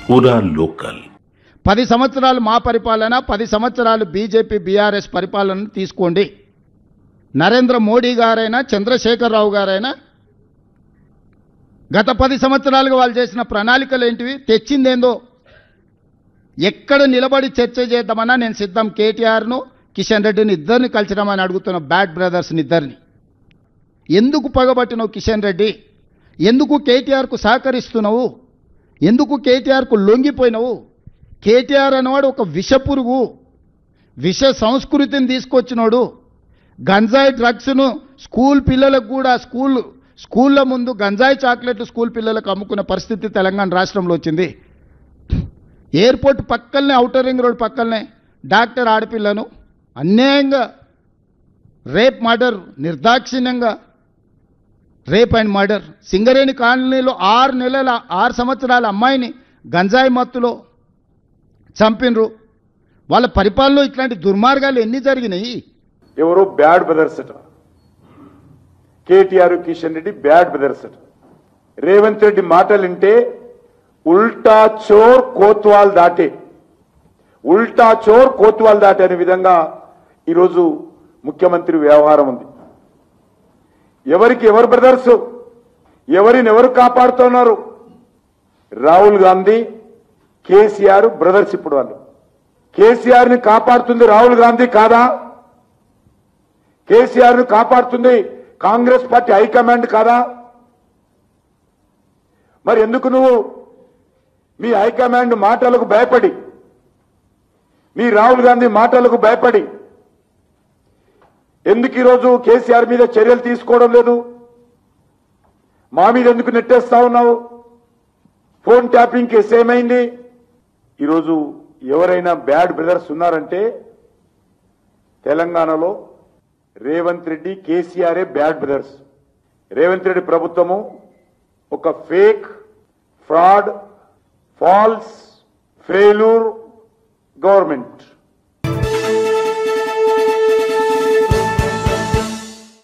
పూరా లోకల్ 10 సంవత్సరాలు మా పరిపాలన, 10 సంవత్సరాలు బీజేపీ బీఆర్ఎస్ పరిపాలన తీసుకోండి. నరేంద్ర మోడీ గారైనా చంద్రశేఖరరావు గారైనా గత 10 సంవత్సరాలుగా వాళ్ళు చేసిన ప్రణాళికలు ఏంటివి, తెచ్చిందేందో ఎక్కడ నిలబడి చర్చ చేద్దామన్నా నేను సిద్ధం. కేటీఆర్ను కిషన్ రెడ్డిని ఇద్దరిని కలిసినామని అడుగుతున్న బ్యాడ్ బ్రదర్స్ని ఇద్దరిని. ఎందుకు పగబట్టినావు కిషన్ రెడ్డి? ఎందుకు కేటీఆర్కు సహకరిస్తున్నావు? ఎందుకు కేటీఆర్కు లొంగిపోయినావు? కేటీఆర్ అనేవాడు ఒక విషపురుగు, విష సంస్కృతిని తీసుకొచ్చినాడు. గంజాయి డ్రగ్స్ను స్కూల్ పిల్లలకు కూడా స్కూళ్ళ ముందు గంజాయి చాక్లెట్లు స్కూల్ పిల్లలకు అమ్ముకునే పరిస్థితి తెలంగాణ రాష్ట్రంలో వచ్చింది. ఎయిర్పోర్ట్ పక్కనే, ఔటర్ రింగ్ రోడ్ పక్కనే డాక్టర్ ఆడపిల్లను అన్యాయంగా రేప్ మర్డర్, నిర్దాక్షిణ్యంగా రేప్ అండ్ మర్డర్. సింగరేణి కాలనీలో 6 సంవత్సరాల అమ్మాయిని గంజాయి మత్తులో చంపినరు. వాళ్ళ పరిపాలనలో ఇట్లాంటి దుర్మార్గాలు ఎన్ని జరిగినాయి? ఎవరో బ్యాడ్ బ్రదర్స్ అట, కేటీఆర్ కిషన్ రెడ్డి బ్యాడ్ బ్రదర్స్ అట. రేవంత్ రెడ్డి మాటలు వింటే ఉల్టా చోర్ కోత్వాల్ దాటే, ఉల్టా చోర్ కోత్వాల్ దాటే అనే విధంగా ఈరోజు ముఖ్యమంత్రి వ్యవహారం ఉంది. ఎవరికి ఎవరు బ్రదర్స్, ఎవరిని ఎవరు కాపాడుతున్నారు? రాహుల్ గాంధీ, కేసీఆర్ బ్రదర్స్. ఇప్పుడు వాళ్ళు కేసీఆర్ ని కాపాడుతుంది రాహుల్ గాంధీ కాదా? కేసీఆర్ ని కాపాడుతుంది కాంగ్రెస్ పార్టీ హైకమాండ్ కాదా? మరి ఎందుకు నువ్వు మీ హైకమాండ్ మాటలకు భయపడి, మీ రాహుల్ గాంధీ మాటలకు భయపడి ఎందుకు ఈరోజు కేసీఆర్ మీద చర్యలు తీసుకోవడం లేదు? మా మీద ఎందుకు నెట్టేస్తా ఉన్నావు? ఫోన్ ట్యాపింగ్ కేసు ఏమైంది? ఈరోజు ఎవరైనా బ్యాడ్ బ్రదర్స్ ఉన్నారంటే తెలంగాణలో రేవంత్ రెడ్డి, కేసీఆరే బ్యాడ్ బ్రదర్స్. రేవంత్ రెడ్డి ప్రభుత్వము ఒక fake, fraud, false, failure government.